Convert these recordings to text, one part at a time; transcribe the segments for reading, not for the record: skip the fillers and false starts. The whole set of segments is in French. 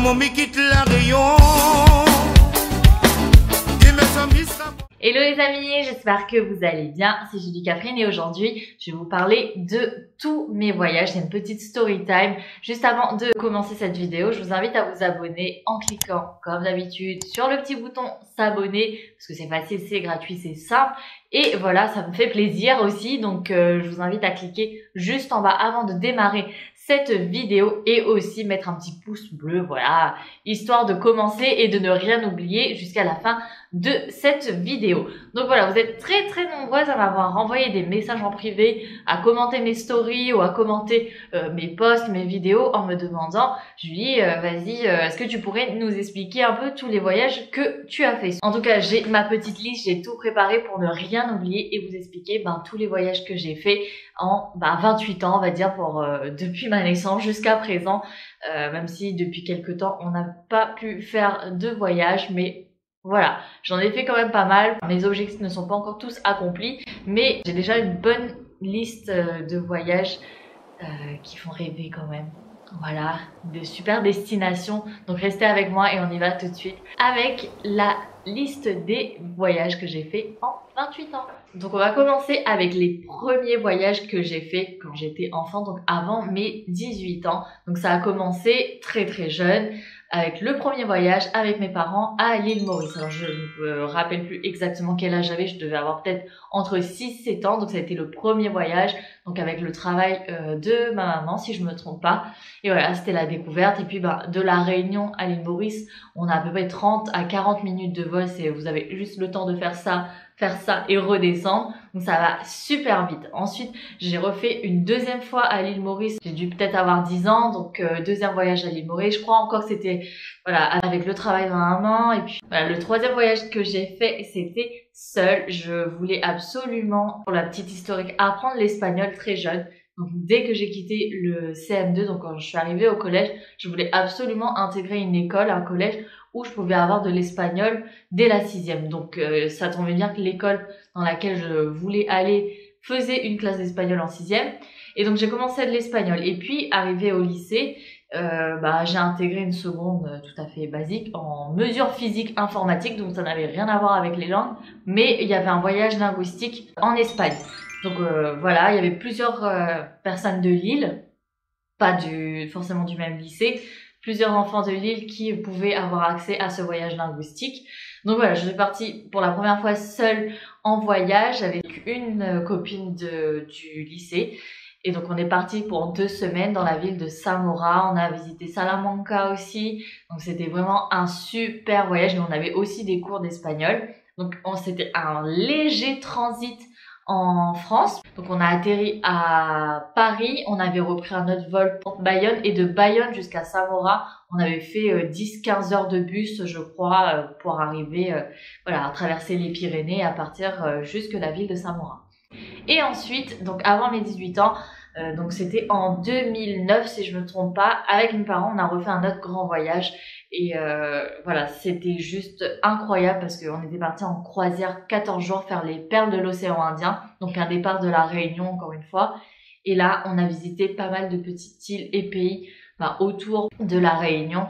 Hello les amis, j'espère que vous allez bien, c'est Julie Catherine et aujourd'hui je vais vous parler de tous mes voyages. C'est une petite story time. Juste avant de commencer cette vidéo, je vous invite à vous abonner en cliquant comme d'habitude sur le petit bouton s'abonner parce que c'est facile, c'est gratuit, c'est simple et voilà, ça me fait plaisir aussi, donc je vous invite à cliquer juste en bas avant de démarrer cette vidéo et aussi mettre un petit pouce bleu, voilà, histoire de commencer et de ne rien oublier jusqu'à la fin de cette vidéo. Donc voilà, vous êtes très nombreuses à m'avoir envoyé des messages en privé, à commenter mes stories ou à commenter mes posts, mes vidéos en me demandant Julie, vas-y, est-ce que tu pourrais nous expliquer un peu tous les voyages que tu as fait? En tout cas, j'ai ma petite liste, j'ai tout préparé pour ne rien oublier et vous expliquer tous les voyages que j'ai fait en 28 ans, on va dire, pour depuis ma naissance jusqu'à présent, même si depuis quelques temps on n'a pas pu faire de voyage, mais voilà, j'en ai fait quand même pas mal. Mes objectifs ne sont pas encore tous accomplis, mais j'ai déjà une bonne liste de voyages qui font rêver quand même. Voilà, de super destinations. Donc restez avec moi et on y va tout de suite avec la liste des voyages que j'ai fait en 28 ans. Donc on va commencer avec les premiers voyages que j'ai fait quand j'étais enfant, donc avant mes 18 ans. Donc ça a commencé très jeune avec le premier voyage avec mes parents à l'île Maurice. Alors je ne me rappelle plus exactement quel âge j'avais, je devais avoir peut-être entre 6 et 7 ans, donc ça a été le premier voyage, donc avec le travail de ma maman si je me trompe pas. Et voilà, c'était la découverte. Et puis de la Réunion à l'île Maurice, on a à peu près 30 à 40 minutes de vol, vous avez juste le temps de faire ça et redescendre, donc ça va super vite. Ensuite j'ai refait une deuxième fois à l'île Maurice, j'ai dû peut-être avoir 10 ans, donc deuxième voyage à l'île Maurice. Je crois encore que c'était voilà avec le travail de ma maman. Et puis voilà, le troisième voyage que j'ai fait c'était seule. Je voulais absolument, pour la petite historique, apprendre l'espagnol très jeune. Donc dès que j'ai quitté le CM2, donc quand je suis arrivée au collège, je voulais absolument intégrer une école, un collège où je pouvais avoir de l'espagnol dès la 6e. Donc ça tombait bien que l'école dans laquelle je voulais aller faisait une classe d'espagnol en 6e. Et donc j'ai commencé de l'espagnol. Et puis arrivé au lycée, j'ai intégré une seconde tout à fait basique en mesures physiques informatiques. Donc ça n'avait rien à voir avec les langues. Mais il y avait un voyage linguistique en Espagne. Donc voilà, il y avait plusieurs personnes de Lille, pas forcément du même lycée, plusieurs enfants de Lille qui pouvaient avoir accès à ce voyage linguistique. Donc voilà, je suis partie pour la première fois seule en voyage avec une copine du lycée. Et donc on est parti pour 2 semaines dans la ville de Zamora. On a visité Salamanca aussi. Donc c'était vraiment un super voyage. Et on avait aussi des cours d'espagnol. Donc c'était un léger transit en France. Donc on a atterri à Paris, on avait repris un autre vol pour Bayonne et de Bayonne jusqu'à Zamora, on avait fait 10-15 heures de bus je crois pour arriver voilà, à traverser les Pyrénées à partir jusque la ville de Zamora. Et ensuite, donc avant mes 18 ans, donc c'était en 2009 si je me trompe pas, avec mes parents on a refait un autre grand voyage et voilà, c'était juste incroyable parce qu'on était parti en croisière 14 jours faire les perles de l'océan Indien, donc un départ de la Réunion encore une fois. Et là on a visité pas mal de petites îles et pays autour de la Réunion.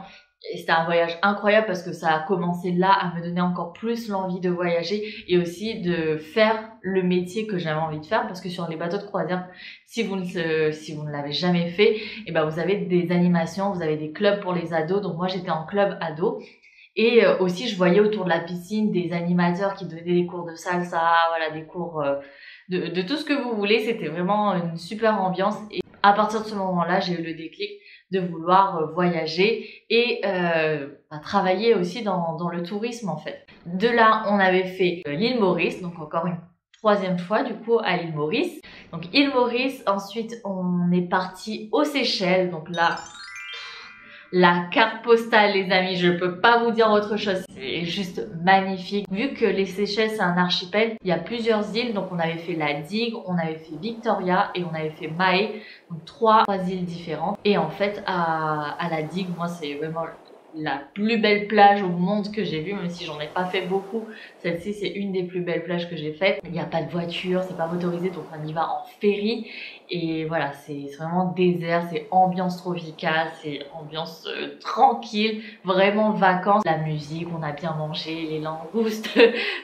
Et c'était un voyage incroyable parce que ça a commencé là à me donner encore plus l'envie de voyager et aussi de faire le métier que j'avais envie de faire, parce que sur les bateaux de croisière, si vous ne l'avez jamais fait, et vous avez des animations, vous avez des clubs pour les ados. Donc moi j'étais en club ado et aussi je voyais autour de la piscine des animateurs qui donnaient des cours de salsa, voilà, des cours de tout ce que vous voulez. C'était vraiment une super ambiance et à partir de ce moment-là, j'ai eu le déclic de vouloir voyager et travailler aussi dans le tourisme en fait. De là, on avait fait l'île Maurice, donc encore une troisième fois du coup à l'île Maurice. Donc île Maurice, ensuite on est parti aux Seychelles, donc là, la carte postale les amis, je peux pas vous dire autre chose, c'est juste magnifique. Vu que les Seychelles c'est un archipel, il y a plusieurs îles, donc on avait fait la Digue, on avait fait Victoria et on avait fait Mahé, donc trois îles différentes. Et en fait à la Digue, moi c'est vraiment la plus belle plage au monde que j'ai vue, même si j'en ai pas fait beaucoup. Celle-ci, c'est une des plus belles plages que j'ai faites. Il n'y a pas de voiture, c'est pas motorisé, donc on y va en ferry. Et voilà, c'est vraiment désert, c'est ambiance tropicale, c'est ambiance tranquille, vraiment vacances. La musique, on a bien mangé, les langoustes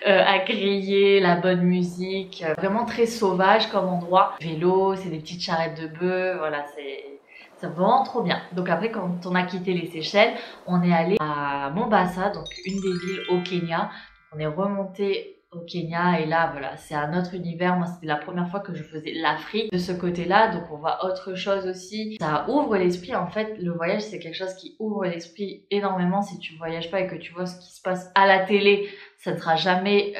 à griller, la bonne musique. Vraiment très sauvage comme endroit. Vélo, c'est des petites charrettes de bœuf, voilà, c'est vraiment trop bien. Donc après, quand on a quitté les Seychelles, on est allé à Mombasa, donc une des villes au Kenya. On est remonté au Kenya et là, voilà, c'est un autre univers. Moi, c'était la première fois que je faisais l'Afrique de ce côté-là, donc on voit autre chose aussi. Ça ouvre l'esprit, en fait. Le voyage, c'est quelque chose qui ouvre l'esprit énormément. Si tu voyages pas et que tu vois ce qui se passe à la télé, ça ne sera jamais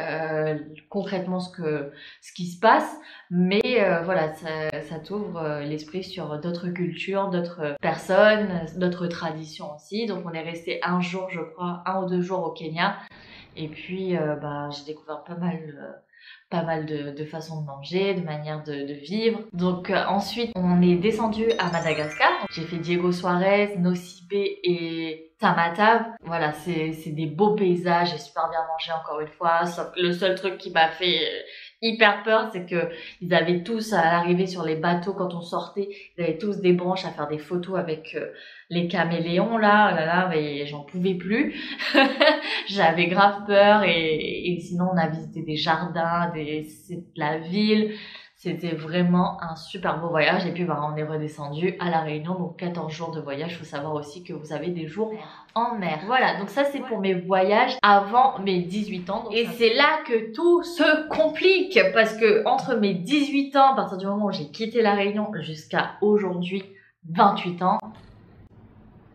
concrètement ce qui se passe, mais voilà, ça t'ouvre l'esprit sur d'autres cultures, d'autres personnes, d'autres traditions aussi. Donc on est resté un jour, je crois, 1 ou 2 jours au Kenya, et puis j'ai découvert pas mal de façons de manger, de manières de vivre. Donc ensuite, on est descendu à Madagascar. J'ai fait Diego Suarez, Nosibé et Tamatave. Voilà, c'est des beaux paysages, j'ai super bien mangé encore une fois. Sauf que le seul truc qui m'a fait hyper peur, c'est que ils avaient tous, à l'arrivée sur les bateaux, quand on sortait, ils avaient tous des branches à faire des photos avec les caméléons là. Oh là là, mais j'en pouvais plus. J'avais grave peur, et sinon on a visité des jardins, la ville. C'était vraiment un super beau voyage. Et puis on est redescendu à La Réunion, donc 14 jours de voyage. Il faut savoir aussi que vous avez des jours en mer. Voilà, donc ça c'est pour mes voyages avant mes 18 ans. Et c'est là que tout se complique, parce que entre mes 18 ans, à partir du moment où j'ai quitté La Réunion, jusqu'à aujourd'hui, 28 ans,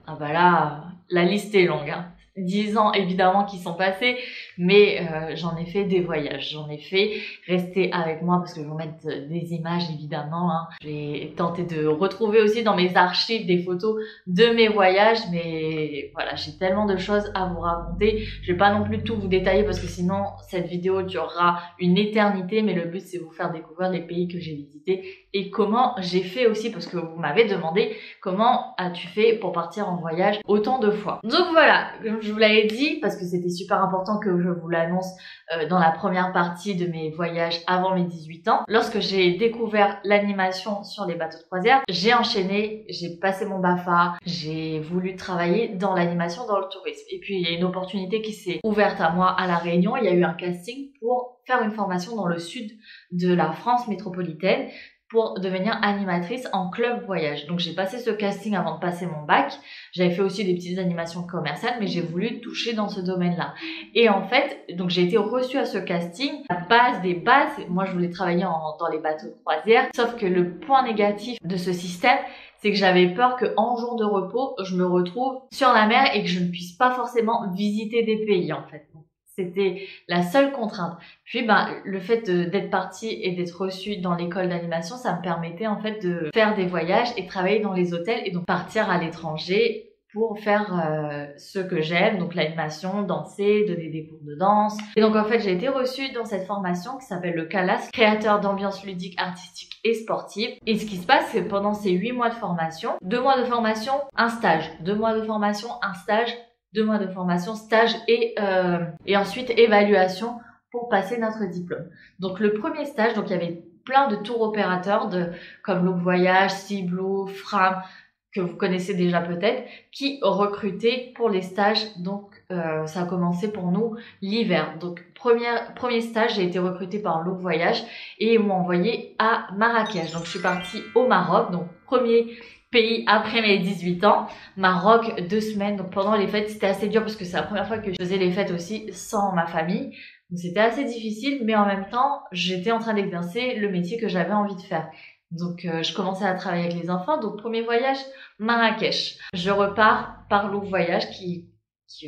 ah bah là, la liste est longue, hein. 10 ans évidemment qui sont passés, mais j'en ai fait des voyages, j'en ai fait. Restez avec moi parce que je vais vous mettre des images évidemment, hein. J'ai tenté de retrouver aussi dans mes archives des photos de mes voyages, mais voilà, j'ai tellement de choses à vous raconter. Je vais pas non plus tout vous détailler parce que sinon cette vidéo durera une éternité, mais le but c'est vous faire découvrir les pays que j'ai visités et comment j'ai fait aussi, parce que vous m'avez demandé comment as-tu fait pour partir en voyage autant de fois. Donc voilà, je vous l'avais dit parce que c'était super important que je vous l'annonce dans la première partie de mes voyages avant mes 18 ans. Lorsque j'ai découvert l'animation sur les bateaux de croisière, j'ai enchaîné, j'ai passé mon BAFA, j'ai voulu travailler dans l'animation, dans le tourisme. Et puis il y a une opportunité qui s'est ouverte à moi à La Réunion. Il y a eu un casting pour faire une formation dans le sud de la France métropolitaine pour devenir animatrice en club voyage. Donc j'ai passé ce casting avant de passer mon bac. J'avais fait aussi des petites animations commerciales, mais j'ai voulu toucher dans ce domaine-là. Et en fait, donc j'ai été reçue à ce casting. La base des bases, moi je voulais travailler dans les bateaux de croisière. Sauf que le point négatif de ce système, c'est que j'avais peur qu'en jour de repos, je me retrouve sur la mer et que je ne puisse pas forcément visiter des pays en fait. C'était la seule contrainte. Puis le fait d'être partie et d'être reçue dans l'école d'animation, ça me permettait en fait de faire des voyages et travailler dans les hôtels et donc partir à l'étranger pour faire ce que j'aime, donc l'animation, danser, donner des cours de danse. Et donc en fait j'ai été reçue dans cette formation qui s'appelle le CALAS, créateur d'ambiance ludique, artistique et sportive. Et ce qui se passe, c'est que pendant ces 8 mois de formation, 2 mois de formation, un stage, 2 mois de formation, un stage, 2 mois de formation, stage et ensuite évaluation pour passer notre diplôme. Donc le premier stage, donc il y avait plein de tours opérateurs comme Look Voyage, Sea Blue, Fram, que vous connaissez déjà peut-être, qui recrutaient pour les stages. Donc ça a commencé pour nous l'hiver. Donc premier stage, j'ai été recrutée par Look Voyage et ils m'ont envoyé à Marrakech. Donc je suis partie au Maroc, donc premier pays après mes 18 ans, Maroc, 2 semaines. Donc pendant les fêtes, c'était assez dur parce que c'est la première fois que je faisais les fêtes aussi sans ma famille. Donc c'était assez difficile, mais en même temps, j'étais en train d'exercer le métier que j'avais envie de faire. Donc je commençais à travailler avec les enfants. Donc premier voyage, Marrakech. Je repars par Look Voyage qui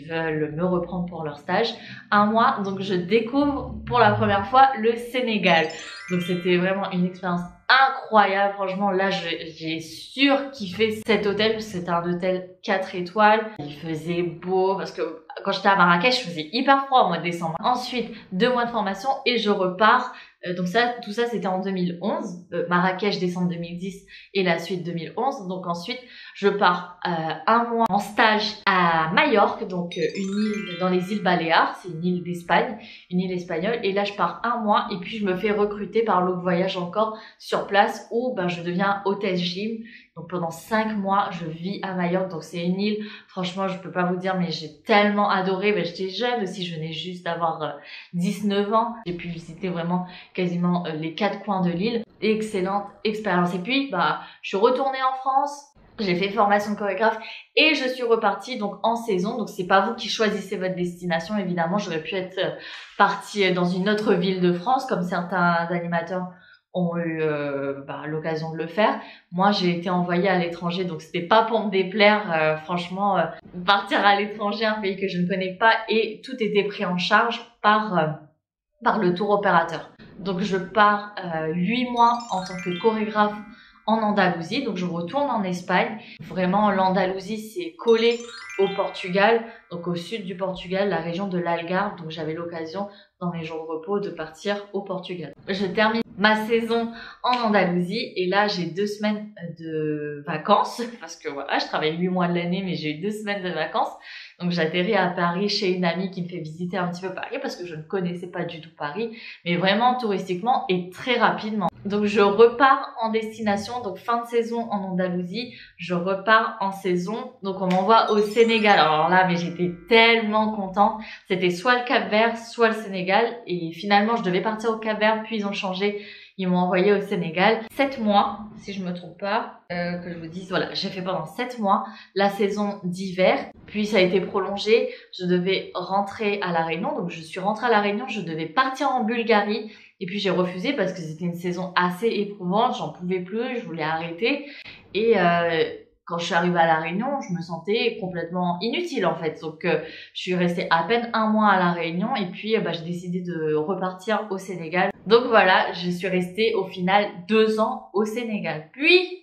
veulent me reprendre pour leur stage. 1 mois, donc je découvre pour la première fois le Sénégal. Donc c'était vraiment une expérience incroyable. Franchement, là, j'ai surkiffé cet hôtel parce que c'était un hôtel 4 étoiles. Il faisait beau parce que quand j'étais à Marrakech, je faisais hyper froid au mois de décembre. Ensuite, 2 mois de formation et je repars Donc ça, tout ça, c'était en 2011. Marrakech, décembre 2010 et la suite 2011. Donc ensuite, je pars un mois en stage à Majorque, donc une île dans les îles Baléares. C'est une île d'Espagne, une île espagnole. Et là, je pars un mois et puis je me fais recruter par l'autre voyage encore sur place où je deviens hôtesse gym. Donc pendant 5 mois, je vis à Majorque. Donc c'est une île, franchement, je peux pas vous dire, mais j'ai tellement adoré. J'étais jeune aussi, je venais juste d'avoir 19 ans. J'ai pu visiter vraiment quasiment les 4 coins de l'île. Excellente expérience. Et puis, je suis retournée en France. J'ai fait formation de chorégraphe et je suis repartie donc en saison. Donc c'est pas vous qui choisissez votre destination, évidemment. J'aurais pu être partie dans une autre ville de France, comme certains animateurs ont eu l'occasion de le faire. Moi, j'ai été envoyée à l'étranger, donc c'était pas pour me déplaire. Franchement, partir à l'étranger, un pays que je ne connais pas, et tout était pris en charge par le tour opérateur. Donc je pars 8 mois en tant que chorégraphe en Andalousie, donc je retourne en Espagne. Vraiment, l'Andalousie, c'est collé au Portugal, donc au sud du Portugal, la région de l'Algarve. Donc j'avais l'occasion, dans mes jours de repos, de partir au Portugal. Je termine ma saison en Andalousie et là, j'ai 2 semaines de vacances, parce que voilà, je travaille 8 mois de l'année, mais j'ai eu 2 semaines de vacances. Donc j'atterris à Paris chez une amie qui me fait visiter un petit peu Paris, parce que je ne connaissais pas du tout Paris, mais vraiment touristiquement et très rapidement. Donc je repars en destination, donc fin de saison en Andalousie, je repars en saison, donc on m'envoie au Sénégal. Alors là, mais j'étais tellement contente, c'était soit le Cap-Vert, soit le Sénégal, et finalement je devais partir au Cap-Vert, puis ils ont changé, ils m'ont envoyé au Sénégal. 7 mois, si je me trompe pas, que je vous dise, voilà, j'ai fait pendant 7 mois la saison d'hiver, puis ça a été prolongé, je devais rentrer à La Réunion, donc je suis rentrée à La Réunion, je devais partir en Bulgarie, et puis j'ai refusé parce que c'était une saison assez éprouvante, j'en pouvais plus, je voulais arrêter. Et quand je suis arrivée à La Réunion, je me sentais complètement inutile en fait. Donc je suis restée à peine 1 mois à La Réunion et puis j'ai décidé de repartir au Sénégal. Donc voilà, je suis restée au final 2 ans au Sénégal. Puis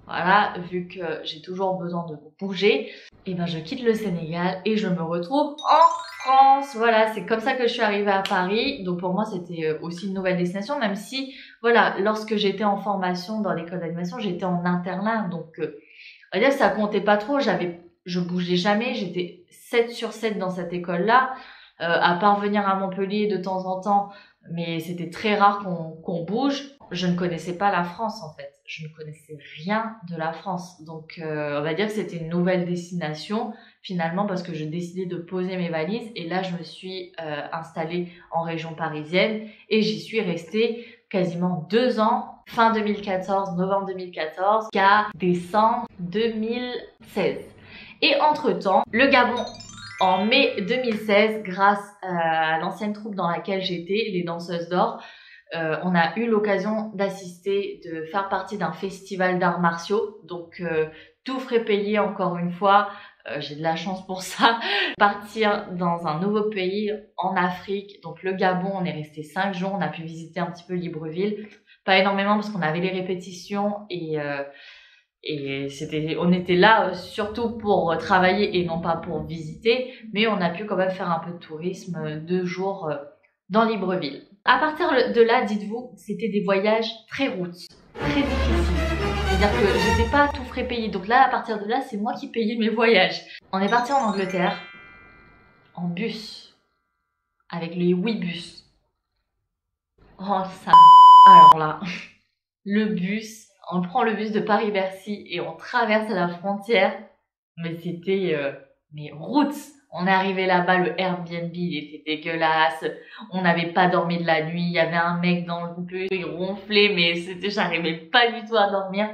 voilà, vu que j'ai toujours besoin de bouger, et je quitte le Sénégal et je me retrouve en France. Voilà, c'est comme ça que je suis arrivée à Paris. Donc pour moi, c'était aussi une nouvelle destination, même si, voilà, lorsque j'étais en formation dans l'école d'animation, j'étais en internat. Donc, on va dire que ça comptait pas trop. Je bougeais jamais. J'étais 7 sur 7 dans cette école-là, à part venir à Montpellier de temps en temps. Mais c'était très rare qu'on bouge. Je ne connaissais pas la France, en fait. Je ne connaissais rien de la France. Donc, on va dire que c'était une nouvelle destination, finalement, parce que je décidais de poser mes valises. Et là, je me suis installée en région parisienne et j'y suis restée quasiment 2 ans, fin 2014, novembre 2014, jusqu'à décembre 2016. Et entre-temps, le Gabon, en mai 2016, grâce à l'ancienne troupe dans laquelle j'étais, les Danseuses d'Or, on a eu l'occasion d'assister, de faire partie d'un festival d'arts martiaux. Donc, tout frais payé encore une fois. J'ai de la chance pour ça. Partir dans un nouveau pays en Afrique. Donc, le Gabon, on est resté 5 jours. On a pu visiter un petit peu Libreville. Pas énormément parce qu'on avait les répétitions et on était là surtout pour travailler et non pas pour visiter. Mais on a pu quand même faire un peu de tourisme 2 jours dans Libreville. À partir de là, dites-vous, c'était des voyages très routes, très difficiles. C'est-à-dire que j'étais pas tout frais payé. Donc là, à partir de là, c'est moi qui payais mes voyages. On est parti en Angleterre, en bus, avec les Ouibus. Oh, ça. Alors là, le bus, on prend le bus de Paris-Bercy et on traverse la frontière. Mais c'était, route. On est arrivé là-bas, le Airbnb, il était dégueulasse. On n'avait pas dormi de la nuit. Il y avait un mec dans le bus, il ronflait, mais j'arrivais pas du tout à dormir.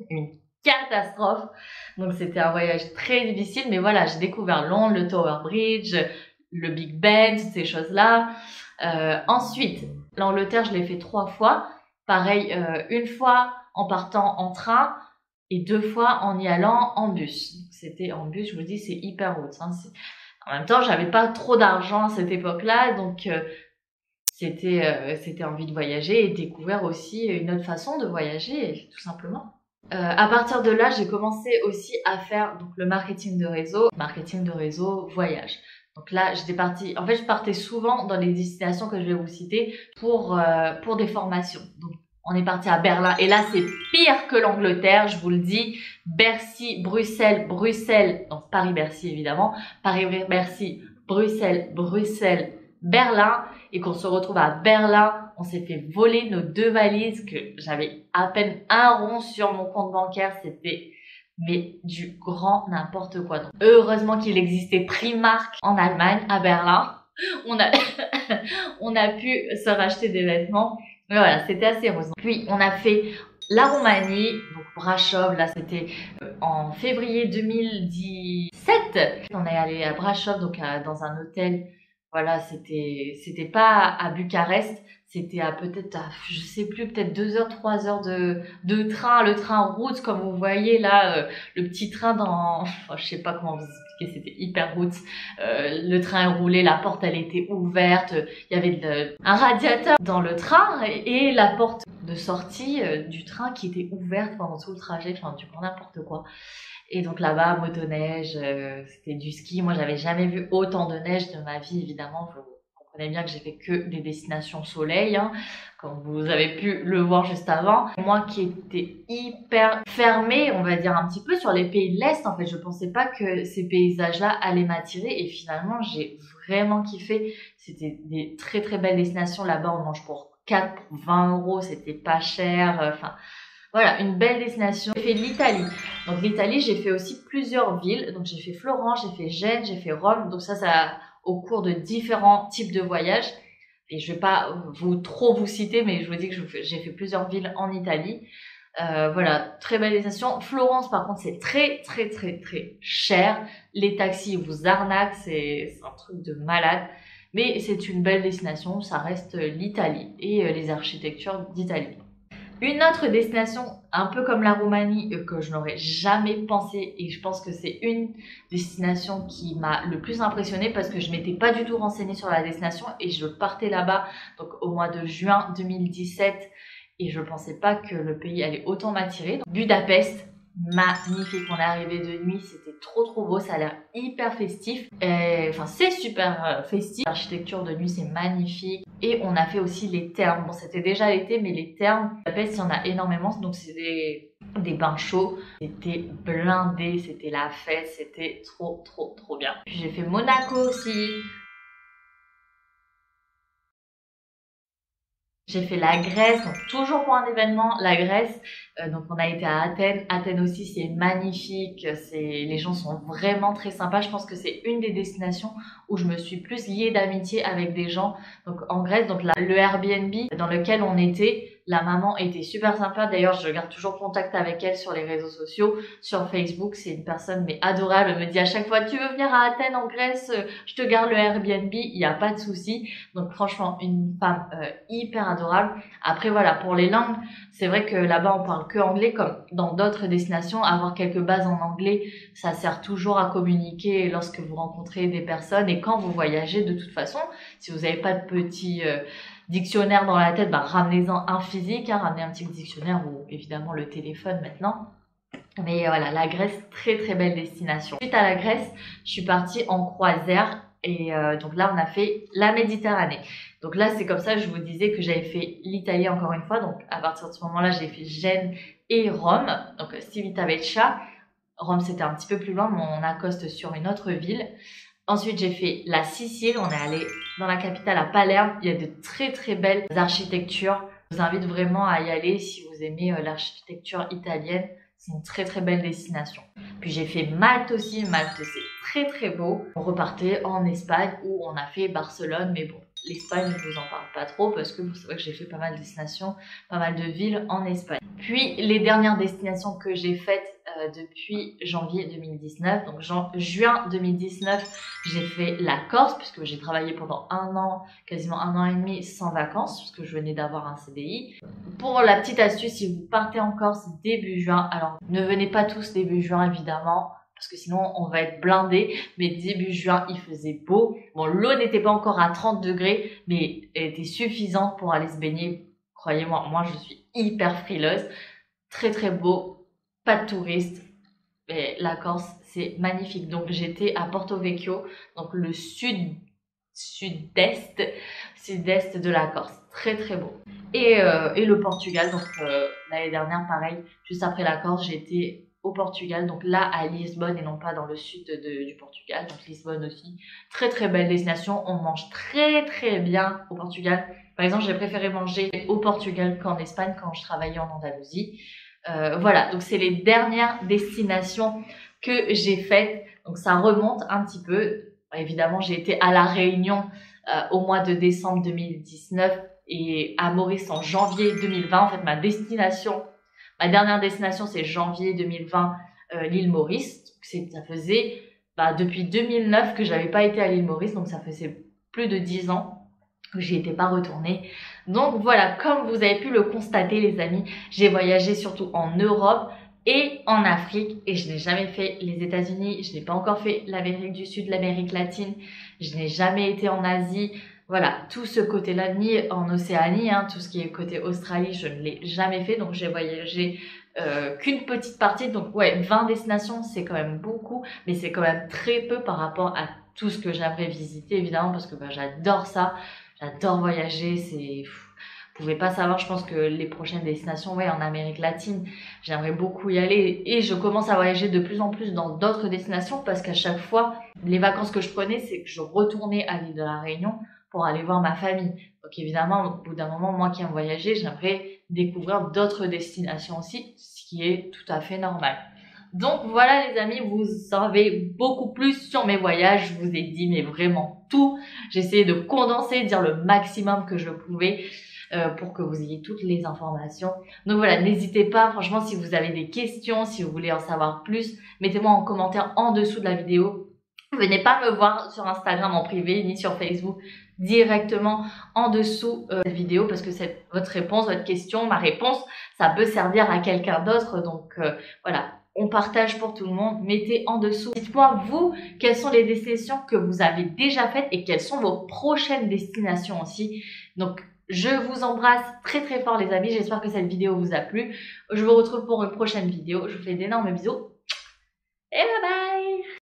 Une catastrophe. Donc c'était un voyage très difficile. Mais voilà, j'ai découvert Londres, le Tower Bridge, le Big Ben, toutes ces choses-là. Ensuite, l'Angleterre, je l'ai fait 3 fois. Pareil, 1 fois en partant en train et 2 fois en y allant en bus. C'était en bus, je vous dis, c'est hyper haute. Hein. En même temps, j'avais pas trop d'argent à cette époque-là, donc c'était envie de voyager et découvrir aussi une autre façon de voyager, tout simplement. À partir de là, j'ai commencé aussi à faire donc le marketing de réseau voyage. Donc là, j'étais partie. En fait, je partais souvent dans les destinations que je vais vous citer pour des formations. Donc, on est parti à Berlin. Et là, c'est pire que l'Angleterre, je vous le dis. Bercy, Bruxelles, Bruxelles. Donc, Paris-Bercy, évidemment. Paris-Bercy, Bruxelles, Bruxelles, Berlin. Et qu'on se retrouve à Berlin. On s'est fait voler nos 2 valises que j'avais à peine un rond sur mon compte bancaire. C'était mais du grand n'importe quoi. Donc, heureusement qu'il existait Primark en Allemagne, à Berlin. On a, on a pu se racheter des vêtements. Mais voilà, c'était assez heureusement. Puis, on a fait la Roumanie, donc Brașov, là c'était en février 2017. On est allé à Brașov, donc dans un hôtel. Voilà, c'était pas à Bucarest, c'était à peut-être, je sais plus, peut-être 2 heures, 3 heures de train, le train route, comme vous voyez là, le petit train dans, je sais pas comment vous expliquer, c'était hyper route. Le train roulait, la porte elle était ouverte, il y avait un radiateur dans le train et la porte de sortie du train qui était ouverte pendant tout le trajet, enfin du coup n'importe quoi. Et donc là-bas, motoneige, c'était du ski. Moi, j'avais jamais vu autant de neige de ma vie, évidemment. Vous comprenez bien que j'ai fait que des destinations soleil, hein, comme vous avez pu le voir juste avant. Moi qui étais hyper fermée, on va dire un petit peu sur les pays de l'Est, en fait, je pensais pas que ces paysages-là allaient m'attirer. Et finalement, j'ai vraiment kiffé. C'était des très très belles destinations. Là-bas, on mange pour 20 €, c'était pas cher. Enfin... Voilà, une belle destination. J'ai fait l'Italie. Donc l'Italie, j'ai fait aussi plusieurs villes. Donc j'ai fait Florence, j'ai fait Gênes, j'ai fait Rome. Donc ça au cours de différents types de voyages. Et je vais pas trop vous citer, mais je vous dis que j'ai fait plusieurs villes en Italie. Voilà, très belle destination. Florence, par contre, c'est très, très, très, très cher. Les taxis vous arnaquent, c'est un truc de malade. Mais c'est une belle destination, ça reste l'Italie et les architectures d'Italie. Une autre destination, un peu comme la Roumanie, que je n'aurais jamais pensé, et je pense que c'est une destination qui m'a le plus impressionnée parce que je m'étais pas du tout renseignée sur la destination et je partais là-bas donc au mois de juin 2017 et je pensais pas que le pays allait autant m'attirer. Budapest, magnifique, on est arrivé de nuit, c'était trop beau, ça a l'air hyper festif, enfin c'est super festif, l'architecture de nuit c'est magnifique et on a fait aussi les thermes, bon c'était déjà l'été mais les thermes, Budapest il y en a énormément donc c'est des bains chauds, c'était blindé, c'était la fête, c'était trop bien. Puis j'ai fait Monaco aussi. J'ai fait la Grèce, donc toujours pour un événement, la Grèce. Donc on a été à Athènes. Athènes aussi, c'est magnifique. Les gens sont vraiment très sympas. Je pense que c'est une des destinations où je me suis plus liée d'amitié avec des gens. Donc en Grèce, donc le Airbnb dans lequel on était, la maman était super sympa. D'ailleurs, je garde toujours contact avec elle sur les réseaux sociaux, sur Facebook. C'est une personne mais adorable. Elle me dit à chaque fois, tu veux venir à Athènes en Grèce, je te garde le Airbnb. Il n'y a pas de souci. Donc franchement, une femme hyper adorable. Après voilà, pour les langues, c'est vrai que là-bas on parle que anglais, comme dans d'autres destinations. Avoir quelques bases en anglais, ça sert toujours à communiquer lorsque vous rencontrez des personnes et quand vous voyagez. De toute façon, si vous n'avez pas de petit dictionnaire dans la tête, bah, ramenez-en un physique, hein, ramenez un petit dictionnaire ou évidemment le téléphone maintenant. Mais voilà, la Grèce, très belle destination. Suite à la Grèce, je suis partie en croisière et donc là on a fait la Méditerranée. Donc là c'est comme ça que je vous disais que j'avais fait l'Italie encore une fois. Donc à partir de ce moment-là j'ai fait Gênes et Rome, donc Civitavecchia. Rome c'était un petit peu plus loin mais on accoste sur une autre ville. Ensuite j'ai fait la Sicile, on est allé dans la capitale à Palerme. Il y a de très belles architectures. Je vous invite vraiment à y aller si vous aimez l'architecture italienne. C'est une très belle destination. Puis j'ai fait Malte aussi. Malte, c'est très beau. On repartait en Espagne où on a fait Barcelone. Mais bon, l'Espagne, je vous en parle pas trop parce que c'est vrai que j'ai fait pas mal de destinations, pas mal de villes en Espagne. Puis les dernières destinations que j'ai faites depuis janvier 2019. Donc juin 2019, j'ai fait la Corse puisque j'ai travaillé pendant un an, quasiment un an et demi sans vacances puisque je venais d'avoir un CDI. Pour la petite astuce, si vous partez en Corse début juin, alors ne venez pas tous début juin évidemment, parce que sinon on va être blindé, mais début juin il faisait beau. Bon, l'eau n'était pas encore à 30 degrés, mais elle était suffisante pour aller se baigner. Croyez-moi, moi je suis hyper frileuse. Très beau, pas de touristes, mais la Corse, c'est magnifique. Donc j'étais à Porto Vecchio, donc le sud-est de la Corse. Très très beau. Et le Portugal, donc l'année dernière, pareil, juste après la Corse, j'étais au Portugal, donc là à Lisbonne et non pas dans le sud du Portugal, donc Lisbonne aussi. Très très belle destination, on mange très très bien au Portugal. Par exemple, j'ai préféré manger au Portugal qu'en Espagne quand je travaillais en Andalousie. Voilà, donc c'est les dernières destinations que j'ai faites, donc ça remonte un petit peu. Évidemment, j'ai été à La Réunion au mois de décembre 2019 et à Maurice en janvier 2020. En fait, ma dernière destination, c'est janvier 2020, l'île Maurice. Ça faisait depuis 2009 que j'avais pas été à l'île Maurice, donc ça faisait plus de 10 ans que j'y étais pas retournée. Donc voilà, comme vous avez pu le constater les amis, j'ai voyagé surtout en Europe et en Afrique et je n'ai jamais fait les États-Unis, je n'ai pas encore fait l'Amérique du Sud, l'Amérique latine, je n'ai jamais été en Asie. Voilà, tout ce côté-là, ni en Océanie, hein, tout ce qui est côté Australie, je ne l'ai jamais fait, donc j'ai voyagé qu'une petite partie, donc ouais, 20 destinations, c'est quand même beaucoup, mais c'est quand même très peu par rapport à tout ce que j'aimerais visiter, évidemment, parce que j'adore ça, j'adore voyager, vous pouvez pas savoir, je pense que les prochaines destinations, ouais, en Amérique latine, j'aimerais beaucoup y aller et je commence à voyager de plus en plus dans d'autres destinations parce qu'à chaque fois, les vacances que je prenais, c'est que je retournais à l'île de la Réunion pour aller voir ma famille. Donc évidemment, au bout d'un moment, moi qui aime voyager, j'aimerais découvrir d'autres destinations aussi, ce qui est tout à fait normal. Donc voilà les amis, vous savez beaucoup plus sur mes voyages, je vous ai dit mais vraiment tout. J'ai essayé de condenser, dire le maximum que je pouvais pour que vous ayez toutes les informations. Donc voilà, n'hésitez pas, franchement si vous avez des questions, si vous voulez en savoir plus, mettez-moi en commentaire en dessous de la vidéo. Venez pas me voir sur Instagram en privé ni sur Facebook, directement en dessous de cette vidéo parce que c'est votre réponse, votre question, ma réponse, ça peut servir à quelqu'un d'autre. Donc voilà, on partage pour tout le monde. Mettez en dessous. Dites-moi vous, quelles sont les destinations que vous avez déjà faites et quelles sont vos prochaines destinations aussi. Donc je vous embrasse très très fort les amis. J'espère que cette vidéo vous a plu. Je vous retrouve pour une prochaine vidéo. Je vous fais d'énormes bisous et bye bye.